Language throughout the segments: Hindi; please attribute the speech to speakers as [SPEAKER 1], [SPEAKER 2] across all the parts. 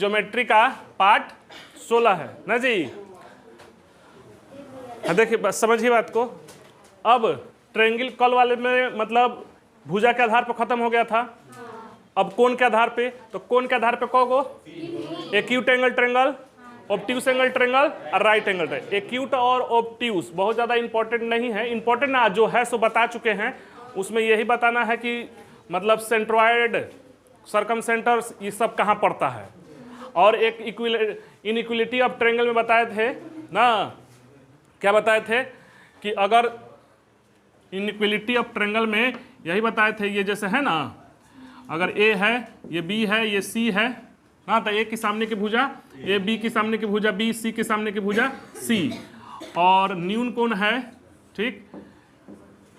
[SPEAKER 1] ज्योमेट्री का पार्ट 16 है ना जी। देखिए बस समझिए बात को। अब ट्रायंगल कल वाले में मतलब भुजा के आधार पर खत्म हो गया था। अब कोण के आधार पे, तो कोण के आधार पे कौगो, acute angle triangle, obtuse angle triangle और राइट एंगल ट्रायंगल। एक्यूट और ऑब्ट्यूस बहुत ज़्यादा इंपॉर्टेंट नहीं है, इंपॉर्टेंट ना जो है सो बता चुके हैं। उसमें यही बताना है कि मतलब सेंट्रॉयड, सर्कमसेंटर ये सब कहाँ पड़ता है। और एक इनइक्वलिटी ऑफ ट्रायंगल में बताए थे ना, क्या बताए थे कि अगर इनइक्वलिटी ऑफ ट्रायंगल में यही बताए थे, ये जैसे है ना, अगर ए है, ये बी है, ये सी है ना, तो ए के सामने की भुजा ए, बी के सामने की भुजा बी, सी के सामने की भुजा सी, और न्यून कोण है, ठीक,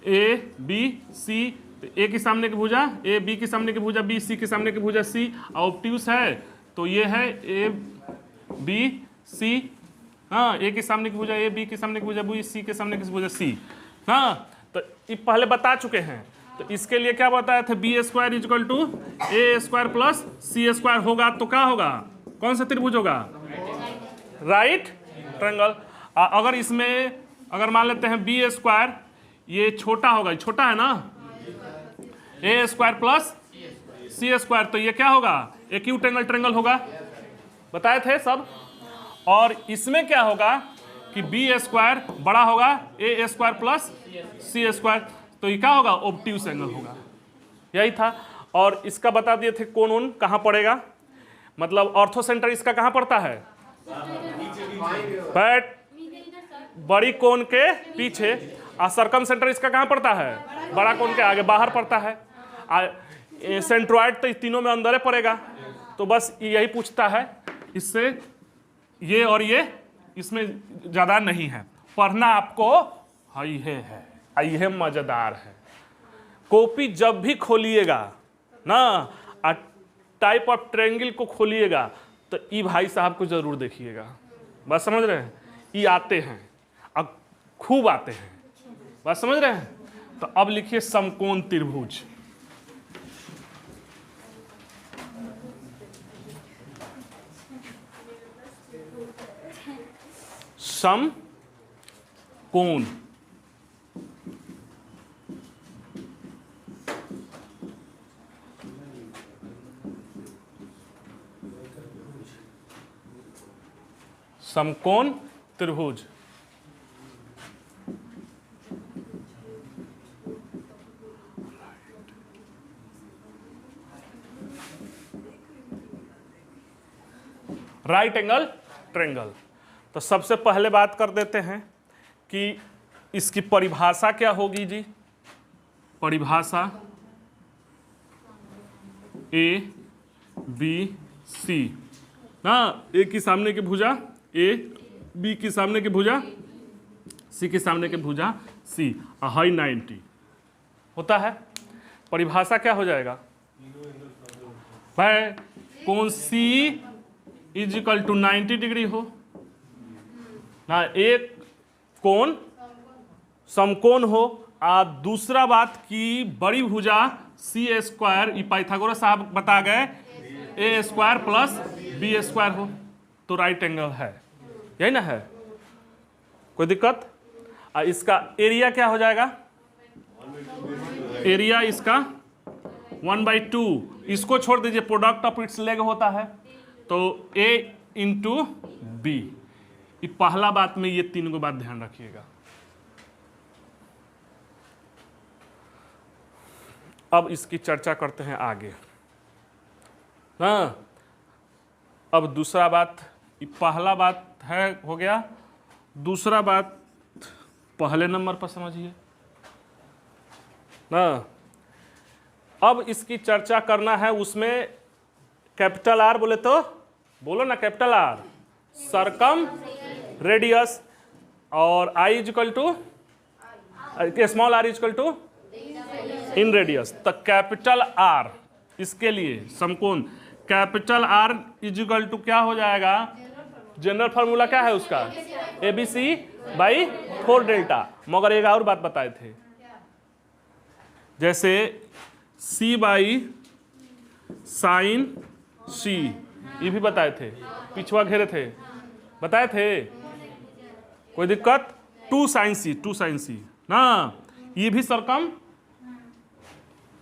[SPEAKER 1] ए बी सी, ए के सामने की भुजा ए, बी के सामने की भुजा बी, सी के सामने की भुजा सी। ऑब्ट्यूस है तो ये है ए बी सी, हाँ, ए के सामने की भुजा ए, बी के सामने की भुजा बी, सी के सामने की भुजा सी। हाँ, तो ये पहले बता चुके हैं। तो इसके लिए क्या बताया था, B square equal to A square plus C square होगा तो क्या होगा, कौन सा त्रिभुज होगा, राइट ट्रायंगल। अगर इसमें अगर मान लेते हैं बी स्क्वायर, ये छोटा होगा, छोटा है ना, ए स्क्वायर प्लस सी स्क्वायर, तो ये क्या होगा, एक्यूट एंगल ट्रायंगल होगा, बताए थे सब। और इसमें क्या होगा कि बी स्क्वायर बड़ा होगा ए स्क्वायर प्लस सी स्क्वायर, तो ये क्या होगा, ऑब्ट्यूस एंगल होगा, यही था। और इसका बता दिए थे कोण उन कहाँ पड़ेगा, मतलब ऑर्थो सेंटर इसका कहाँ पड़ता है, बट बड़ी कोण के पीछे, और सर्कम सेंटर इसका कहाँ पड़ता है, बड़ा कोण के आगे बाहर पड़ता है। सेंट्रॉइड तो इस तीनों में अंदर पड़ेगा। तो बस यही पूछता है, इससे ये और ये इसमें ज़्यादा नहीं है, पढ़ना आपको है यह मज़ेदार है। कॉपी जब भी खोलिएगा ना, टाइप ऑफ ट्रायंगल को खोलिएगा तो ई भाई साहब को जरूर देखिएगा, बस समझ रहे हैं, ये आते हैं अब खूब आते हैं, बस समझ रहे हैं। तो अब लिखिए समकोण त्रिभुज। समकोण, समकोण त्रिभुज। Right angle triangle. तो सबसे पहले बात कर देते हैं कि इसकी परिभाषा क्या होगी जी। परिभाषा ए बी सी ना, ए की सामने की भुजा ए, बी की सामने की भुजा सी की सामने की भुजा सी, हाई 90 होता है। परिभाषा क्या हो जाएगा भाई, कोण सी इज इक्वल टू 90 डिग्री हो ना, एक कोण समकोण हो। दूसरा बात की बड़ी भुजा सी स्क्वायर, पाइथागोरस साहब बता गए, ए स्क्वायर प्लस बी स्क्वायर हो तो राइट एंगल है, यही ना है, कोई दिक्कत। इसका एरिया क्या हो जाएगा, एरिया इसका 1/2, इसको छोड़ दीजिए, प्रोडक्ट ऑफ इट्स लेग होता है, तो ए इंटू बी। पहला बात में ये तीन को बात ध्यान रखिएगा। अब इसकी चर्चा करते हैं आगे। हाँ, अब दूसरा बात, पहला बात है हो गया, दूसरा बात पहले नंबर पर समझिए ना। अब इसकी चर्चा करना है, उसमें कैपिटल आर बोले तो बोलो ना, कैपिटल आर सरकम रेडियस, और I equal to small R equal to inradius. तो कैपिटल आर इसके लिए समकोण कैपिटल आर इक्वल टू क्या हो जाएगा, जनरल फार्मूला क्या है उसका, A B C by 4 delta. मगर एक और बात बताए थे, जैसे सी बाई साइन सी ये भी बताए थे, पिछवा घेरे थे, बताए थे, कोई दिक्कत? 2 sin c ना, ये भी सरकम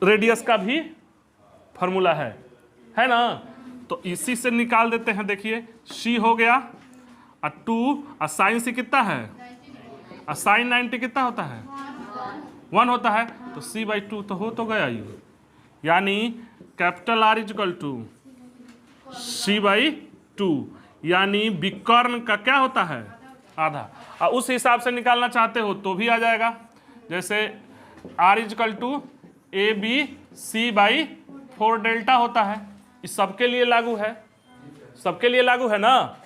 [SPEAKER 1] रेडियस का भी फॉर्मूला है ना। तो इसी से निकाल देते हैं। देखिए c हो गया और 2 और साइन c कितना है, और साइन 90 कितना होता है, 1 होता है। तो c/2 तो हो तो गया ये, यानी capital R equal to c/2, यानी विकर्ण का क्या होता है, आधा। और उस हिसाब से निकालना चाहते हो तो भी आ जाएगा, जैसे R equal to ABC/4 delta होता है। इस सबके लिए लागू है, सबके लिए लागू है ना।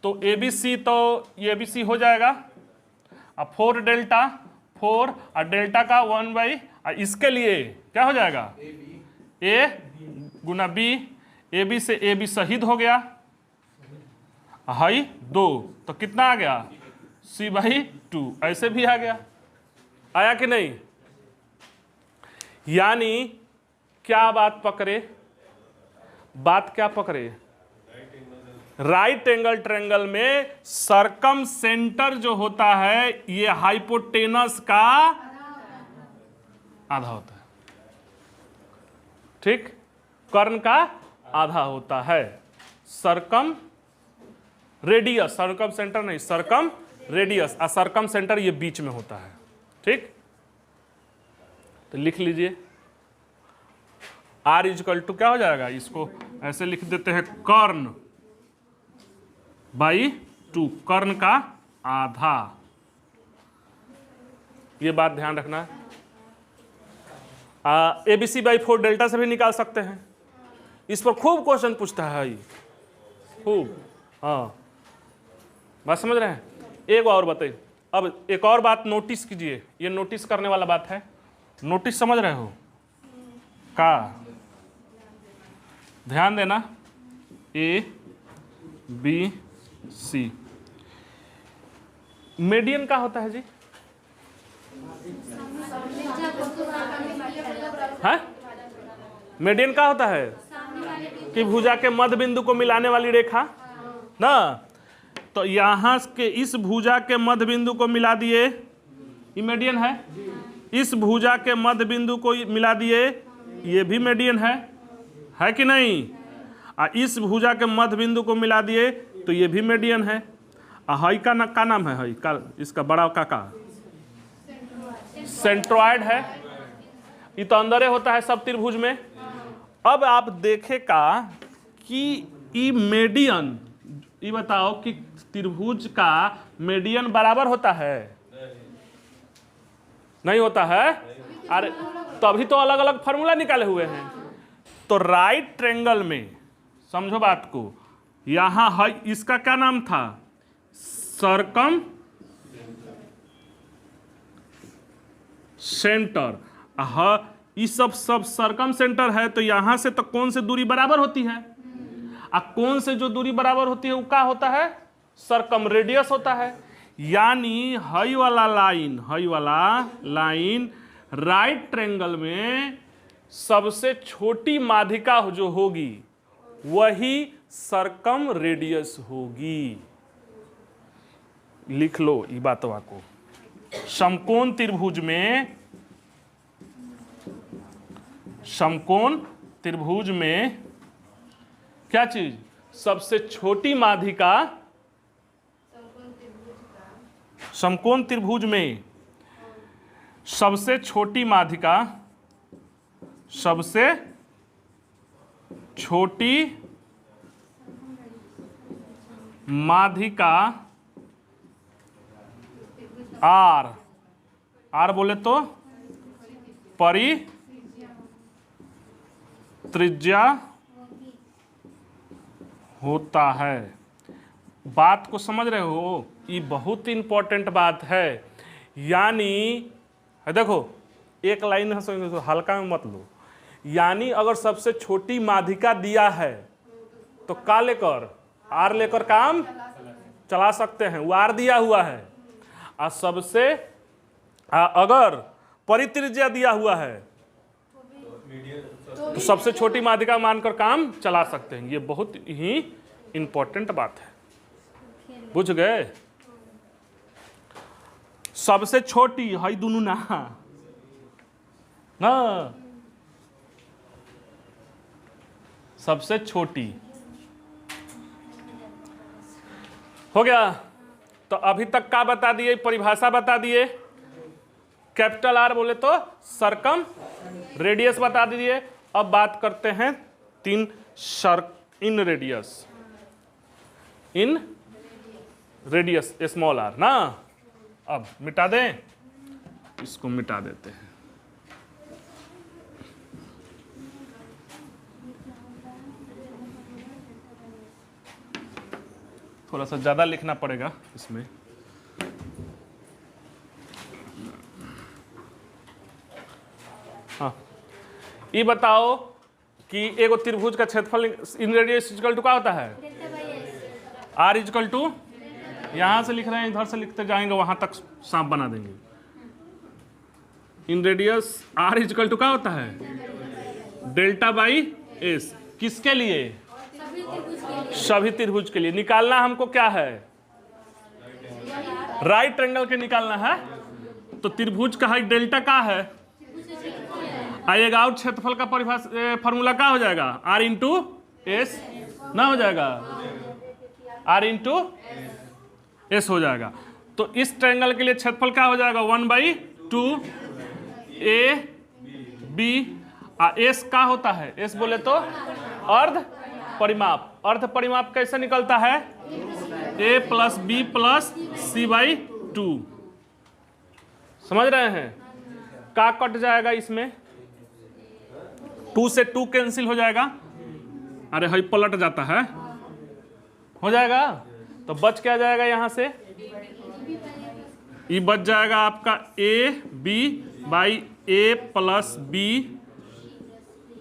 [SPEAKER 1] तो ABC, तो ये ABC हो जाएगा, और 4 डेल्टा 4 और डेल्टा का 1/, और इसके लिए क्या हो जाएगा, A गुना B, AB से AB शहीद हो गया, हाई 2, तो कितना आ गया, c/2। ऐसे भी आ गया, आया कि नहीं। यानी क्या बात पकड़े, बात क्या पकड़े, राइट एंगल ट्रायंगल में सरकम सेंटर जो होता है ये हाइपोटेनस का आधा होता है, ठीक, कर्ण का आधा होता है। सरकम रेडियस, सरकम सेंटर नहीं, सरकम रेडियस, और सरकम सेंटर ये बीच में होता है, ठीक। तो लिख लीजिए R इक्वल टू क्या हो जाएगा, इसको ऐसे लिख देते हैं, कर्ण बाई 2, कर्ण का आधा। ये बात ध्यान रखना है। ABC/4 डेल्टा से भी निकाल सकते हैं, इस पर खूब क्वेश्चन पूछता है ये, खूब। हाँ, बात समझ रहे हैं। एक और बताइए, अब एक और बात नोटिस कीजिए, ये नोटिस करने वाला बात है। नोटिस समझ रहे हो का, ध्यान देना, ABC, मीडियन का होता है जी, है मीडियन का होता है कि भुजा के मध्य बिंदु को मिलाने वाली रेखा ना। तो यहां के इस भुजा के मध्य बिंदु को मिला दिए, ये मीडियन है। इस भुजा के मध्य बिंदु को मिला दिए, ये भी मीडियन है कि नहीं। और इस भुजा के मध्य बिंदु को मिला दिए तो ये भी मीडियन है। हाई का नाम है, हाई का इसका बड़ा का सेंट्रोइड है। ये तो अंदर होता है सब त्रिभुज में। अब आप देखेगा कि ये मीडियन, ये बताओ कि त्रिभुज का मीडियन बराबर होता है, नहीं होता है। अरे तभी तो अलग अलग फार्मूला निकाले हुए हैं। तो राइट ट्रायंगल में समझो बात को, यहां है, इसका क्या नाम था, सरकम सेंटर। ये सब सरकम सेंटर है, तो यहां से तो कौन से दूरी बराबर होती है, और कौन से जो दूरी बराबर होती है वो क्या होता है, सरकम रेडियस होता है। यानी हई वाला लाइन राइट ट्रायंगल में सबसे छोटी माध्यिका जो होगी वही सरकम रेडियस होगी। लिख लो ये बातवा को। समकोण त्रिभुज में क्या चीज, सबसे छोटी माध्यिका, समकोण त्रिभुज में सबसे छोटी माध्यिका, सबसे छोटी माध्यिका आर बोले तो परित्रिज्या होता है। बात को समझ रहे हो, ये बहुत इंपॉर्टेंट बात है। यानी देखो एक लाइन है, हल्का में मत लो। यानी अगर सबसे छोटी माध्यिका दिया है तो का लेकर, आर लेकर काम चला सकते हैं, वो आर दिया हुआ है। और सबसे अगर परित्रिज्या दिया हुआ है तो सबसे छोटी माध्यिका मानकर काम चला सकते हैं। ये बहुत ही इंपॉर्टेंट बात है, बुझ गए। सबसे छोटी हई दोनों ना सबसे छोटी हो गया। तो अभी तक का बता दिए, परिभाषा बता दिए। कैपिटल आर बोले तो सरकम रेडियस बता दीजिए। अब बात करते हैं तीन in radius, in radius small r ना। अब मिटा दें, इसको मिटा देते हैं। थोड़ा सा ज्यादा लिखना पड़ेगा इसमें। हाँ, ये बताओ कि एगो त्रिभुज का क्षेत्रफल इन रेडियस इक्वल टू क्या होता है? आर इक्वल टू, यहां से लिख रहे हैं, इधर से लिखते जाएंगे वहां तक सांप बना देंगे। In radius r equal to क्या होता है? Delta by s. किसके लिए? सभी त्रिभुज के लिए। निकालना हमको क्या है? राइट ट्रायंगल के निकालना है। तो त्रिभुज का हाइट डेल्टा का है, आएगा आउट क्षेत्रफल का परिभाषा फॉर्मूला क्या हो जाएगा? आर इंटू एस ना हो जाएगा, आर इंटू एस हो जाएगा। तो इस ट्रायंगल के लिए क्षेत्रफल क्या हो जाएगा? 1/2 ए बी। एस का होता है? एस बोले तो अर्ध परिमाप। अर्ध परिमाप कैसे निकलता है? A plus B plus C by 2। समझ रहे हैं? का कट जाएगा इसमें, 2 से 2 कैंसिल हो जाएगा। अरे हई पलट जाता है, हो जाएगा। तो बच क्या जाएगा यहां से? ये बच जाएगा आपका A B by A plus B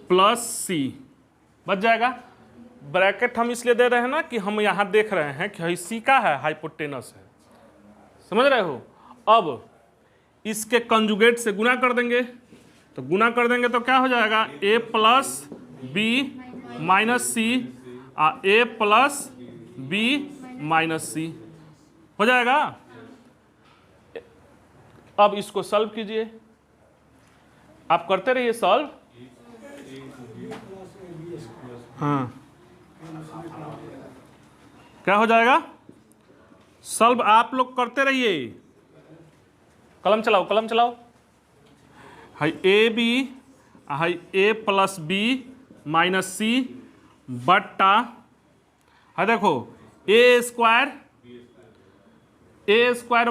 [SPEAKER 1] plus C बच जाएगा। ब्रैकेट हम इसलिए दे रहे हैं ना कि हम यहां देख रहे हैं कि सी का है, हाइपोटेनस है। समझ रहे हो? अब इसके कंजुगेट से गुना कर देंगे। तो गुना कर देंगे तो क्या हो जाएगा? ए plus B minus C, A plus B minus सी हो जाएगा। अब इसको सॉल्व कीजिए, आप करते रहिए सॉल्व। हाँ, क्या हो जाएगा? सॉल्व आप लोग करते रहिए। कलम चलाओ, कलम चलाओ। हाई ए बी, हाई A plus B minus C बट्टा, हाँ देखो A square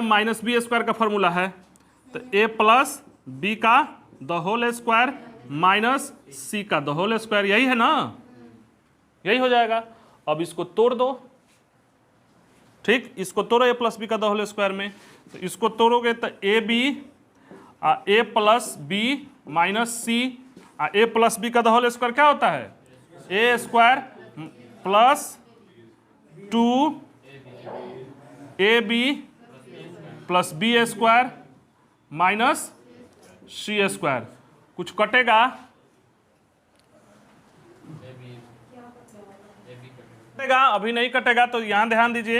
[SPEAKER 1] minus B square का फॉर्मूला है। तो ए प्लस बी का the whole square minus C का द होल स्क्वायर, यही है ना? यही हो जाएगा। अब इसको तोड़ दो, ठीक, इसको तोड़ो ए प्लस बी का द होल स्क्वायर में। तो इसको तोड़ोगे तो A B A plus B minus C, A plus B का द होल स्क्वायर क्या होता है? A square plus 2 A B plus B square minus C square. कुछ कटेगा? कटेगा? अभी नहीं कटेगा। तो यहां ध्यान दीजिए,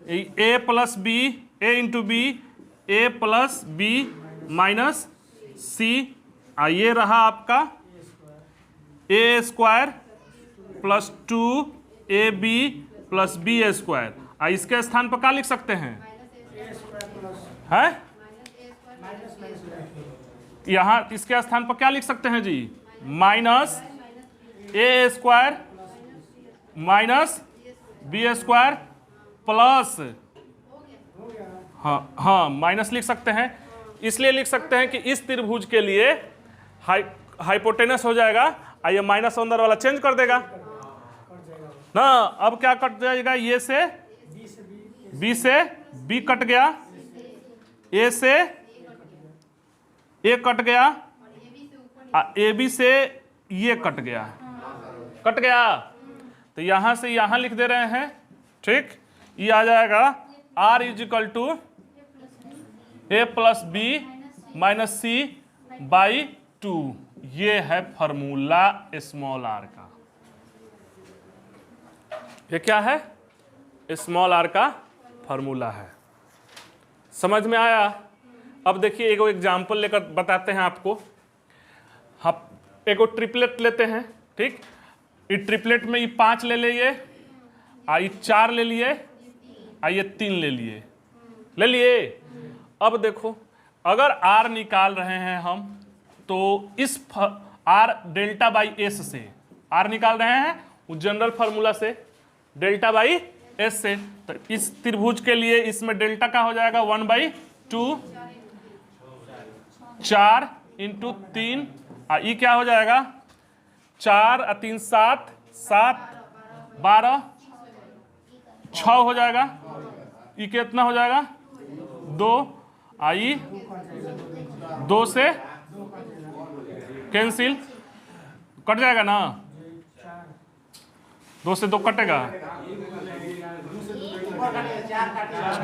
[SPEAKER 1] A plus B, A into B, A plus B minus C, ये रहा आपका A square plus 2 A B plus B square. इसके स्थान पर क्या लिख सकते हैं? है यहां इसके स्थान पर क्या लिख सकते हैं जी? Minus A square minus B square plus, हाँ माइनस लिख सकते हैं। इसलिए लिख सकते हैं कि इस त्रिभुज के लिए हाइपोटेनस हो जाएगा। ये माइनस अंदर वाला चेंज कर देगा ना। अब क्या कट जाएगा? ये से बी से बी कट गया, ए से ए कट गया, ए बी से ये कट गया, कट गया। तो यहां से यहां लिख दे रहे हैं, ठीक। ये आ जाएगा r is equal to a plus B minus C by 2। ये है फॉर्मूला स्मॉल आर का। ये क्या है? स्मॉल आर का फॉर्मूला है। समझ में आया? अब देखिए एक एग्जाम्पल लेकर बताते हैं आपको। हम एक ट्रिपलेट लेते हैं, ठीक। ये ट्रिपलेट में ये 5 ले लिए, ये 4 ले लिए, ये 3 ले लिए। अब देखो अगर आर निकाल रहे हैं हम, तो इस आर डेल्टा बाई एस से आर निकाल रहे हैं जनरल फार्मूला से डेल्टा बाई एस से। तो इस त्रिभुज के लिए इसमें डेल्टा का हो जाएगा 1/2 4 इंटू 3, ये क्या हो जाएगा 4 और 3 7 7 12 6 हो जाएगा। ये कितना हो जाएगा 2, आई 2 से कैंसिल कट जाएगा ना, 2 से 2 कटेगा,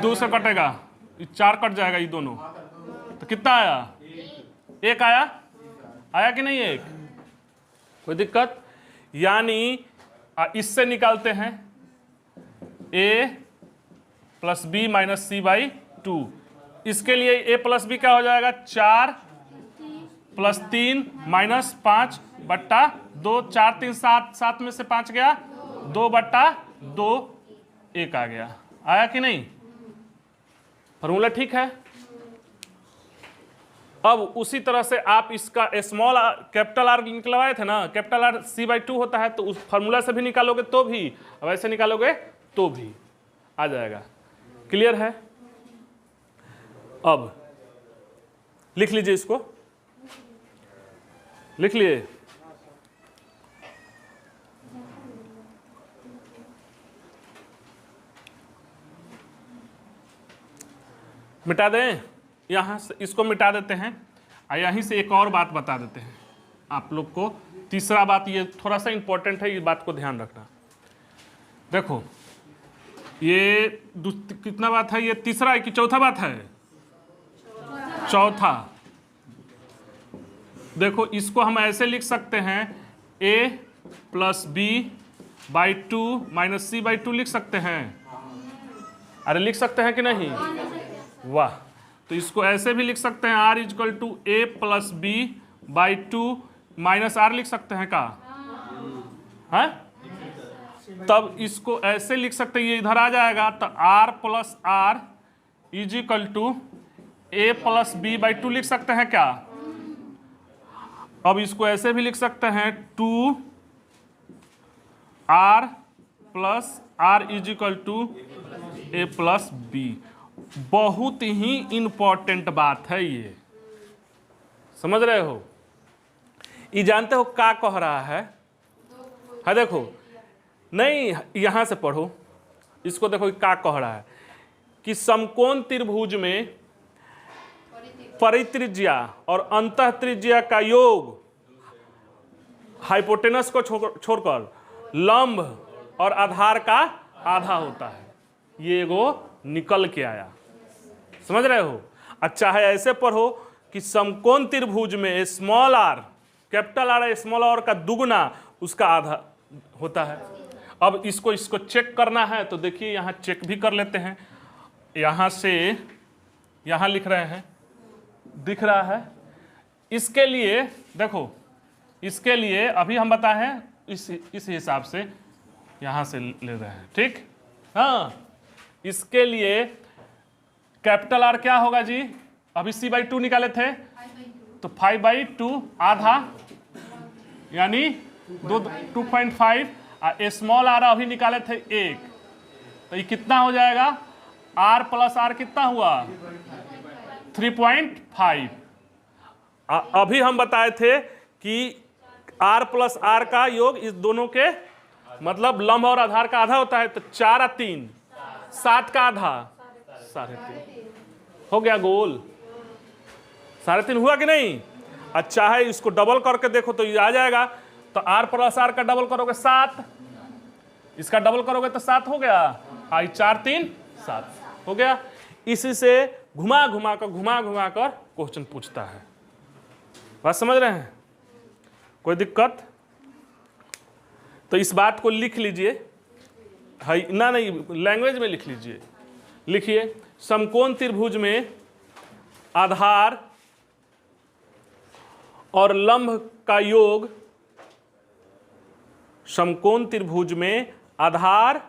[SPEAKER 1] 2 से कटेगा, 4 कट जाएगा ये दोनों। तो कितना आया? 1 आया कि नहीं? 1। कोई दिक्कत? यानी इससे निकालते हैं a plus B minus C by 2। इसके लिए a प्लस बी क्या हो जाएगा 4 प्लस 3 माइनस 5 बट्टा 2, 4 3 7, 7 में से 5 गया, 2/2, 1 आ गया। आया कि नहीं? फॉर्मूला ठीक है। अब उसी तरह से आप इसका स्मॉल कैपिटल आर निकलवाए थे ना, कैपिटल आर c/2 होता है, तो उस फॉर्मूला से भी निकालोगे तो भी, अब ऐसे निकालोगे तो भी आ जाएगा। क्लियर है? अब लिख लीजिए, इसको लिख लिए। मिटा दें, यहाँ से इसको मिटा देते हैं, और यहीं से एक और बात बता देते हैं आप लोग को। तीसरा बात, ये थोड़ा सा इंपॉर्टेंट है, ये बात को ध्यान रखना। देखो ये कितना बात है? ये तीसरा है कि चौथा बात है? चौथा। देखो इसको हम ऐसे लिख सकते हैं a plus B by 2 minus C by 2 लिख सकते हैं। अरे लिख सकते हैं कि नहीं? वाह। तो इसको ऐसे भी लिख सकते हैं r equal to a plus B by 2 minus R लिख सकते हैं का है? तब इसको ऐसे लिख सकते हैं, ये इधर आ जाएगा, तो r plus R is equal to a plus B by 2 लिख सकते हैं क्या? अब इसको ऐसे भी लिख सकते हैं 2r plus R is equal to a plus B. बहुत ही इंपॉर्टेंट बात है ये, समझ रहे हो? ये जानते हो क्या कह रहा है? देखो नहीं, यहां से पढ़ो इसको। देखो क्या कह रहा है कि समकोण त्रिभुज में परित्रिज्या और अंतः त्रिज्या का योग हाइपोटेनस को छोड़कर लंब और आधार का आधा होता है। ये वो निकल के आया, समझ रहे हो? अच्छा है, ऐसे पढ़ो कि समकोण त्रिभुज में small R capital R small R का दुगुना उसका आधा होता है। अब इसको चेक करना है, तो देखिए यहाँ चेक भी कर लेते हैं। यहाँ से यहाँ लिख रहे हैं, दिख रहा है। इसके लिए देखो, इसके लिए अभी हम बताएं इस हिसाब से यहाँ से ले रहे हैं, ठीक। हाँ, इसके लिए कैपिटल आर क्या होगा जी? अभी c/2 निकाले थे, तो 5/2 आधा यानी 2.5, स्मॉल आर अभी निकाले थे 1, तो ये कितना हो जाएगा? r प्लस आर कितना हुआ? 3.5। अभी हम बताए थे कि r प्लस आर का योग इस दोनों के मतलब लंब और आधार का आधा होता है। तो 4 और 3 7 का आधा 3.5 हो गया गोल। 3.5 हुआ कि नहीं? अच्छा है, इसको डबल करके देखो तो ये आ जाएगा। तो r प्लस आर का डबल करोगे 7, इसका डबल करोगे तो 7 हो गया। 4 3 7 हो गया। इसी से घुमा घुमा कर क्वेश्चन पूछता है। बात समझ रहे हैं? कोई दिक्कत? तो इस बात को लिख लीजिए, है ना, नहीं लैंग्वेज में लिख लीजिए। लिखिए, समकोण त्रिभुज में आधार और लंब का योग, समकोण त्रिभुज में आधार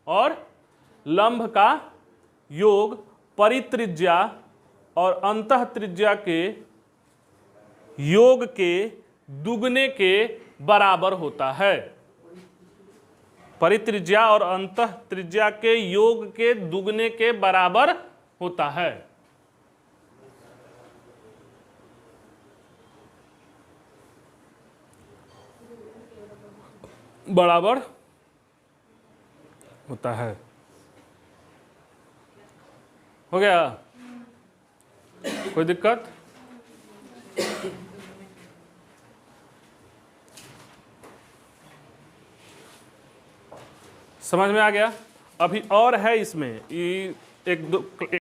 [SPEAKER 1] और लंब का योग परित्रिज्या और अंतः त्रिज्या के योग के दुगने के बराबर होता है। परित्रिज्या और अंतः त्रिज्या के योग के दुगने के बराबर होता है। बराबर होता है। हो गया? कोई दिक्कत? समझ में आ गया? अभी और है इसमें, एक दो